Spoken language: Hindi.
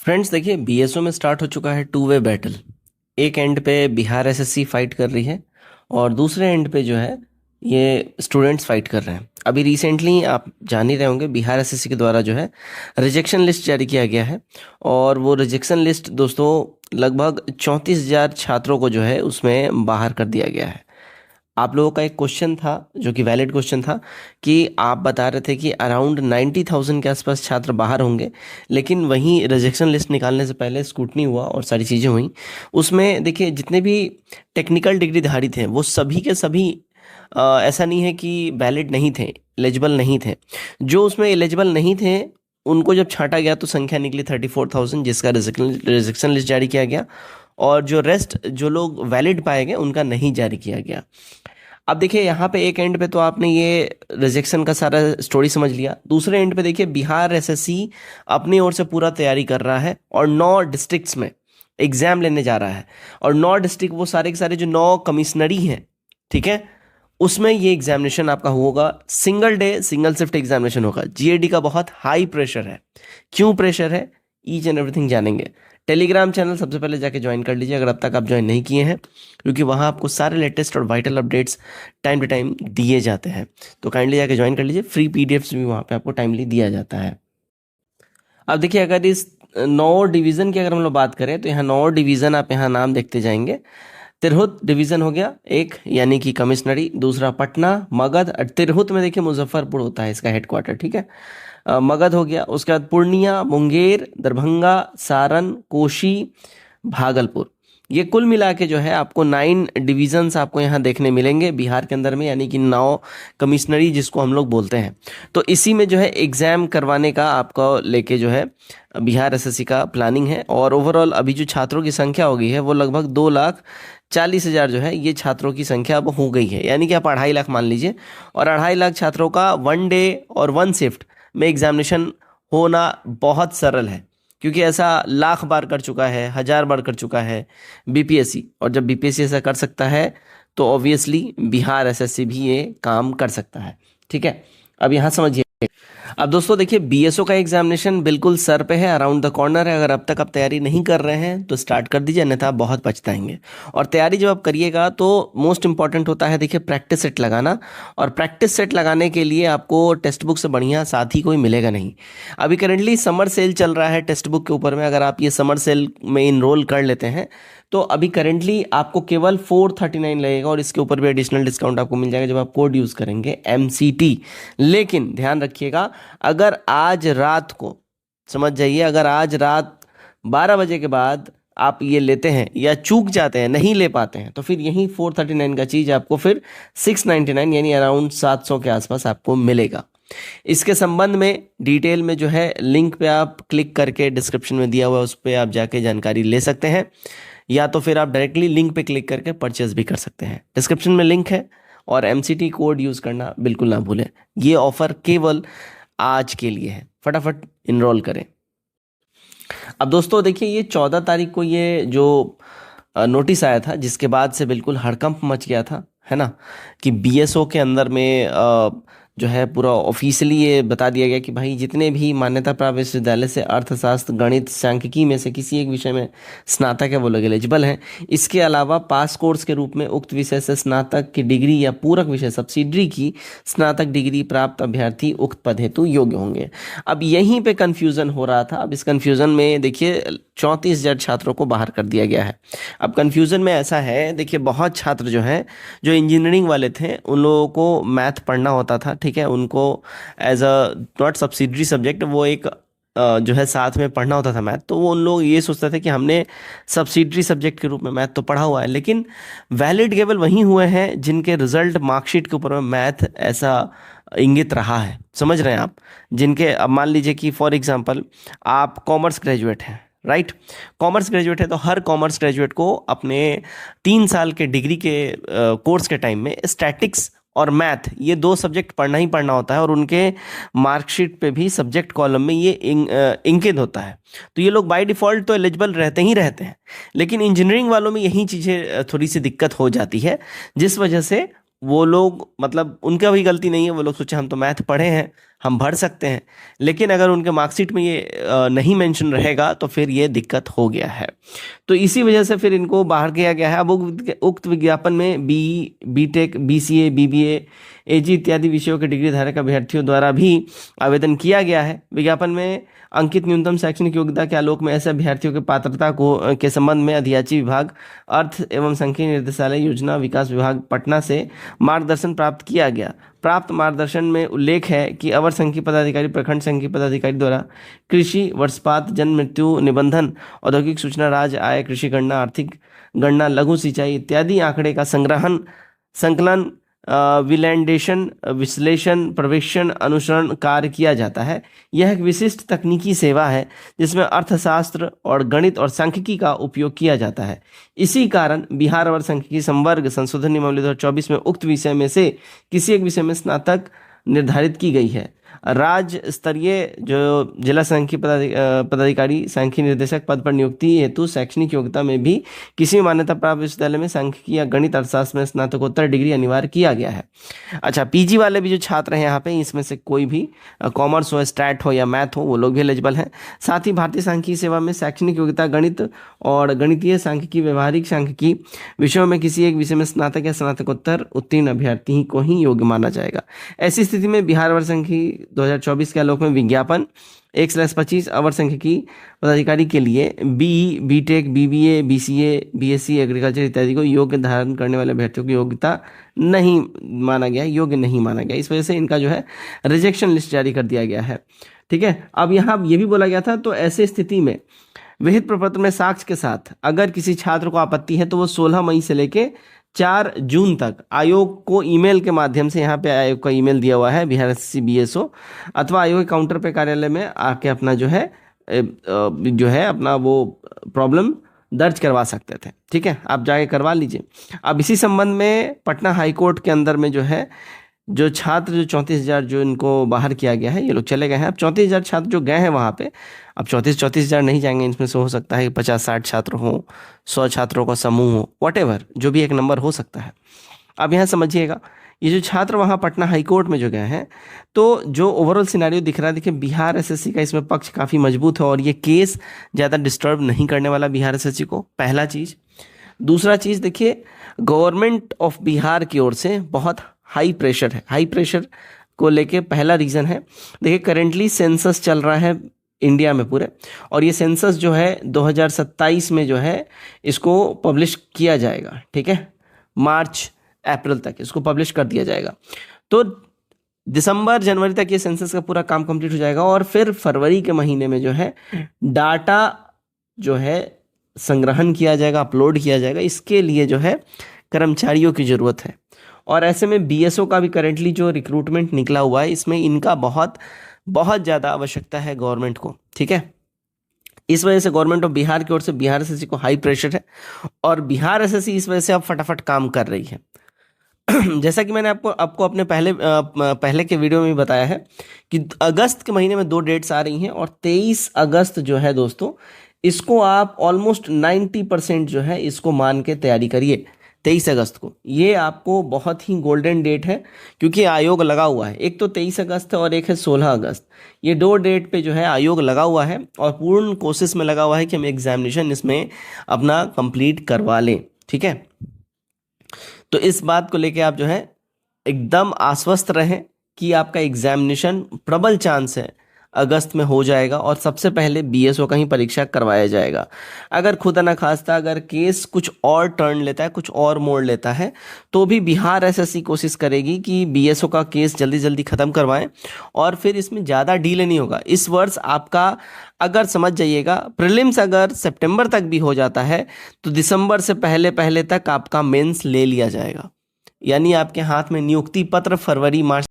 फ्रेंड्स देखिए, बीएसओ में स्टार्ट हो चुका है टू वे बैटल। एक एंड पे बिहार एसएससी फाइट कर रही है और दूसरे एंड पे जो है ये स्टूडेंट्स फाइट कर रहे हैं। अभी रिसेंटली आप जान ही रहे होंगे, बिहार एसएससी के द्वारा जो है रिजेक्शन लिस्ट जारी किया गया है। और वो रिजेक्शन लिस्ट दोस्तों लगभग 34,000 छात्रों को जो है उसमें बाहर कर दिया गया है। आप लोगों का एक क्वेश्चन था जो कि वैलिड क्वेश्चन था कि आप बता रहे थे कि अराउंड 90,000 के आसपास छात्र बाहर होंगे, लेकिन वहीं रिजेक्शन लिस्ट निकालने से पहले स्क्रूटनी हुआ और सारी चीज़ें हुई। उसमें देखिए जितने भी टेक्निकल डिग्रीधारी थे वो सभी के सभी ऐसा नहीं है कि वैलिड नहीं थे, एलिजिबल नहीं थे। जो उसमें एलिजिबल नहीं थे उनको जब छांटा गया तो संख्या निकली 34,000, जिसका रिजेक्शन लिस्ट जारी किया गया। और जो रेस्ट जो लोग वैलिड पाए गए उनका नहीं जारी किया गया। अब देखिए यहाँ पे एक एंड पे तो आपने ये रिजेक्शन का सारा स्टोरी समझ लिया। दूसरे एंड पे देखिए बिहार एसएससी अपनी ओर से पूरा तैयारी कर रहा है और 9 डिस्ट्रिक्ट्स में एग्जाम लेने जा रहा है। और 9 डिस्ट्रिक्ट वो सारे के सारे जो 9 कमिश्नरी हैं, ठीक है, उसमें ये एग्जामिनेशन आपका होगा। Single day single shift examination होगा। जीएडी का बहुत हाई प्रेशर है। क्यों प्रेशर है, ईच एंड एवरीथिंग जानेंगे। टेलीग्राम चैनल सबसे पहले जाके ज्वाइन कर लीजिए अगर अब तक आप ज्वाइन नहीं किए हैं, क्योंकि वहाँ आपको सारे लेटेस्ट और vital updates time to time दिए जाते हैं। तो काइंडली जाके ज्वाइन कर लीजिए। फ्री पीडीएफ्स भी वहाँ पे आपको टाइमली दिया जाता है। अब देखिए अगर इस 9 डिवीज़न की अगर हम लोग बात करें तो यहाँ 9 डिवीज़न आप यहाँ नाम देखते जाएंगे। तिरहुत डिवीज़न हो गया एक, यानी कि कमिश्नरी। दूसरा पटना, मगध। तिरहुत में देखिए मुजफ्फरपुर होता है इसका हेडक्वार्टर, ठीक है। मगध हो गया। उसके बाद पूर्णिया, मुंगेर, दरभंगा, सारण, कोशी, भागलपुर। ये कुल मिला के जो है आपको 9 डिवीजन्स आपको यहाँ देखने मिलेंगे बिहार के अंदर में, यानी कि 9 कमिश्नरी जिसको हम लोग बोलते हैं। तो इसी में जो है एग्जाम करवाने का आपको लेके जो है बिहार एसएससी का प्लानिंग है। और ओवरऑल अभी जो छात्रों की संख्या हो गई है वो लगभग 2,40,000 जो है ये छात्रों की संख्या अब हो गई है, यानी कि आप 2.5 लाख मान लीजिए। और 2.5 लाख छात्रों का 1 डे और 1 शिफ्ट में एग्जामिनेशन होना बहुत सरल है, क्योंकि ऐसा लाख बार कर चुका है, 1000 बार कर चुका है बीपीएससी। और जब बीपीएससी ऐसा कर सकता है तो ऑब्वियसली बिहार एसएससी भी ये काम कर सकता है, ठीक है। अब यहाँ समझिए। अब दोस्तों देखिए, बीएसओ का एग्जामिनेशन बिल्कुल सर पे है, अराउंड द कॉर्नर है। अगर अब तक आप तैयारी नहीं कर रहे हैं तो स्टार्ट कर दीजिए, अन्यथा आप बहुत पछताएंगे। और तैयारी जब आप करिएगा तो मोस्ट इंपॉर्टेंट होता है देखिए प्रैक्टिस सेट लगाना। और प्रैक्टिस सेट लगाने के लिए आपको टेक्स्ट बुक से बढ़िया साथी कोई मिलेगा नहीं। अभी करेंटली समर सेल चल रहा है टेक्स्ट बुक के ऊपर में। अगर आप ये समर सेल में इनरोल कर लेते हैं तो अभी करेंटली आपको केवल 439 लगेगा, और इसके ऊपर भी एडिशनल डिस्काउंट आपको मिल जाएगा जब आप कोड यूज़ करेंगे MCT। लेकिन ध्यान रखिएगा, अगर आज रात को, समझ जाइए, अगर आज रात 12 बजे के बाद आप ये लेते हैं या चूक जाते हैं, नहीं ले पाते हैं, तो फिर यही 439 का चीज़ आपको फिर 699 यानी अराउंड 700 के आसपास आपको मिलेगा। इसके संबंध में डिटेल में जो है लिंक पे आप क्लिक करके डिस्क्रिप्शन में दिया हुआ है उस पर आप जाके जानकारी ले सकते हैं, या तो फिर आप डायरेक्टली लिंक पे क्लिक करके परचेज भी कर सकते हैं। डिस्क्रिप्शन में लिंक है। और MCT कोड यूज़ करना बिल्कुल ना भूलें। ये ऑफर केवल आज के लिए है, फटाफट इनरोल करें। अब दोस्तों देखिए, ये 14 तारीख को ये जो नोटिस आया था, जिसके बाद से बिल्कुल हड़कंप मच गया था, है ना, कि बीएसओ के अंदर में जो है पूरा ऑफिशियली ये बता दिया गया कि भाई जितने भी मान्यता प्राप्त विश्वविद्यालय से अर्थशास्त्र, गणित, सांख्यिकी में से किसी एक विषय में स्नातक है वो लोग एलिजिबल हैं। इसके अलावा पास कोर्स के रूप में उक्त विषय से स्नातक की डिग्री या पूरक विषय सब्सिडरी की स्नातक डिग्री प्राप्त अभ्यर्थी उक्त पद हेतु योग्य होंगे। अब यहीं पे कन्फ्यूज़न हो रहा था। अब इस कन्फ्यूज़न में देखिए 34,000 छात्रों को बाहर कर दिया गया है। अब कन्फ्यूज़न में ऐसा है, देखिए बहुत छात्र जो हैं, जो इंजीनियरिंग वाले थे, उन लोगों को मैथ पढ़ना होता था, ठीक है, उनको as a not subsidiary subject वो एक जो है साथ में पढ़ना होता था मैथ। तो वो उन लोग ये सोचते थे कि हमने सब्सिडरी सब्जेक्ट के रूप में मैथ तो पढ़ा हुआ है, लेकिन वैलिड केवल वही हुए हैं जिनके रिजल्ट मार्कशीट के ऊपर में मैथ ऐसा इंगित रहा है। समझ रहे हैं आप, जिनके, अब मान लीजिए कि फॉर एग्जांपल आप कॉमर्स ग्रेजुएट हैं, राइट, कॉमर्स ग्रेजुएट है तो हर कॉमर्स ग्रेजुएट को अपने 3 साल के डिग्री के कोर्स के टाइम में स्टैटिक्स और मैथ ये 2 सब्जेक्ट पढ़ना ही पढ़ना होता है, और उनके मार्कशीट पे भी सब्जेक्ट कॉलम में ये इंकित होता है। तो ये लोग बाय डिफ़ॉल्ट तो एलिजिबल रहते ही रहते हैं। लेकिन इंजीनियरिंग वालों में यही चीज़ें थोड़ी सी दिक्कत हो जाती है, जिस वजह से वो लोग, मतलब उनका भी गलती नहीं है, वो लोग सोचे हम तो मैथ पढ़े हैं, हम भर सकते हैं, लेकिन अगर उनके मार्कशीट में ये नहीं मेंशन रहेगा तो फिर ये दिक्कत हो गया है। तो इसी वजह से फिर इनको बाहर किया गया है। अब उक्त विज्ञापन में BE, BTech, BCA, BBA, AG इत्यादि विषयों के डिग्री धारक अभ्यर्थियों द्वारा भी आवेदन किया गया है। विज्ञापन में अंकित न्यूनतम शैक्षणिक योग्यता के आलोक में ऐसे अभ्यर्थियों की पात्रता को के संबंध में अधियाची विभाग, अर्थ एवं संघीय निर्देशालय, योजना विकास विभाग पटना से मार्गदर्शन प्राप्त किया गया। प्राप्त मार्गदर्शन में उल्लेख है कि अवर संघीय पदाधिकारी, प्रखंड संघीय पदाधिकारी द्वारा कृषि, वर्षपात, जन्म मृत्यु निबंधन, औद्योगिक सूचना, राज्य आय, कृषि गणना, आर्थिक गणना, लघु सिंचाई इत्यादि आंकड़े का संग्रहण, संकलन, विलैंडेशन, विश्लेषण, प्रवेक्षण, अनुसरण कार्य किया जाता है। यह एक विशिष्ट तकनीकी सेवा है जिसमें अर्थशास्त्र और गणित और सांख्यिकी का उपयोग किया जाता है। इसी कारण बिहार अवर सांख्यिकी संवर्ग संशोधन नियमावली 2024 में उक्त विषय में से किसी एक विषय में स्नातक निर्धारित की गई है। राज्य स्तरीय जो जिला सांख्यिकी पदाधिकारी, सांख्यिकी निर्देशक पद पर नियुक्ति हेतु शैक्षणिक योग्यता में भी किसी मान्यता प्राप्त विश्वविद्यालय में सांख्यिकी या गणित अर्थशास्त्र में स्नातकोत्तर डिग्री अनिवार्य किया गया है। अच्छा, PG वाले भी जो छात्र हैं यहाँ पे, इसमें से कोई भी कॉमर्स हो, स्टैट हो या मैथ हो, वो लोग भी एलिजिबल हैं। साथ ही भारतीय सांख्यिकी सेवा में शैक्षणिक योग्यता गणित और गणितीय सांख्यिकी, व्यवहारिक सांख्यिकी विषयों में किसी एक विषय में स्नातक या स्नातकोत्तर उत्तीर्ण अभ्यर्थी को ही योग्य माना जाएगा। ऐसी स्थिति में बिहार अवर सांख्यिकी 2024 के आलोक में विज्ञापन 1/25 अवर सांख्यिकी पदाधिकारी के लिए BE, BTech, BBA, BCA, BSc agriculture इत्यादि को योग्य धारण करने वाले अभ्यर्थियों की योग्यता नहीं माना गया, योग्य नहीं माना गया। इस वजह से इनका जो है रिजेक्शन लिस्ट जारी कर दिया गया है। ठीक है, अब यहाँ ये भी बोला गया था, तो ऐसे स्थिति में विहित प्रपत्र में साक्ष्य के साथ अगर किसी छात्र को आपत्ति है तो वो 16 मई से लेके 4 जून तक आयोग को ईमेल के माध्यम से, यहाँ पे आयोग का ईमेल दिया हुआ है बिहार SSC BSO, अथवा आयोग के काउंटर पे कार्यालय में आके अपना जो है अपना वो प्रॉब्लम दर्ज करवा सकते थे। ठीक है, आप जाके करवा लीजिए। अब इसी संबंध में पटना हाई कोर्ट के अंदर में जो छात्र, जो 34,000 जो इनको बाहर किया गया है, ये लोग चले गए हैं। अब 34,000 छात्र जो गए हैं वहाँ पे, अब 34,000 नहीं जाएंगे, इसमें से हो सकता है 50-60 छात्र हों, 100 छात्रों का समूह हो, वॉटेवर जो भी एक नंबर हो सकता है। अब यहाँ समझिएगा, ये जो छात्र वहाँ पटना हाई कोर्ट में जो गए हैं, तो जो ओवरऑल सिनारियो दिख रहा है, देखिए बिहार SSC का इसमें पक्ष काफ़ी मजबूत है और ये केस ज़्यादा डिस्टर्ब नहीं करने वाला बिहार SSC को, पहला चीज़। दूसरा चीज़, देखिए गवर्नमेंट ऑफ बिहार की ओर से बहुत हाई प्रेशर है। हाई प्रेशर को लेके पहला रीज़न है, देखिए करेंटली सेंसस चल रहा है इंडिया में पूरे, और ये सेंसस जो है 2027 में जो है इसको पब्लिश किया जाएगा। ठीक है, मार्च अप्रैल तक इसको पब्लिश कर दिया जाएगा। तो दिसंबर जनवरी तक ये सेंसस का पूरा काम कंप्लीट हो जाएगा और फिर फरवरी के महीने में जो है डाटा जो है संग्रहण किया जाएगा, अपलोड किया जाएगा। इसके लिए जो है कर्मचारियों की ज़रूरत है, और ऐसे में BSO का भी करेंटली जो रिक्रूटमेंट निकला हुआ है, इसमें इनका बहुत बहुत ज़्यादा आवश्यकता है गवर्नमेंट को। ठीक है, इस वजह से गवर्नमेंट ऑफ बिहार की ओर से बिहार SSC को हाई प्रेशर है, और बिहार SSC इस वजह से अब फटाफट काम कर रही है। जैसा कि मैंने आपको अपने पहले के वीडियो में भी बताया है कि अगस्त के महीने में 2 डेट्स आ रही हैं, और 23 अगस्त जो है दोस्तों, इसको आप ऑलमोस्ट 90% जो है इसको मान के तैयारी करिए। 23 अगस्त को ये आपको बहुत ही गोल्डन डेट है, क्योंकि आयोग लगा हुआ है। एक तो 23 अगस्त है और एक है 16 अगस्त। ये 2 डेट पे जो है आयोग लगा हुआ है और पूर्ण कोशिश में लगा हुआ है कि हम एग्जामिनेशन इसमें अपना कंप्लीट करवा लें। ठीक है, तो इस बात को लेके आप जो है एकदम आश्वस्त रहें कि आपका एग्जामिनेशन प्रबल चांस है अगस्त में हो जाएगा, और सबसे पहले BSO का ही परीक्षा करवाया जाएगा। अगर खुदा न खास्ता अगर केस कुछ और टर्न लेता है, कुछ और मोड़ लेता है, तो भी बिहार SSC कोशिश करेगी कि BSO का केस जल्दी जल्दी ख़त्म करवाएं, और फिर इसमें ज़्यादा डीले नहीं होगा। इस वर्ष आपका अगर समझ जाइएगा, प्रीलिम्स अगर सितंबर तक भी हो जाता है तो दिसंबर से पहले तक आपका मेंस ले लिया जाएगा, यानी आपके हाथ में नियुक्ति पत्र फरवरी मार्च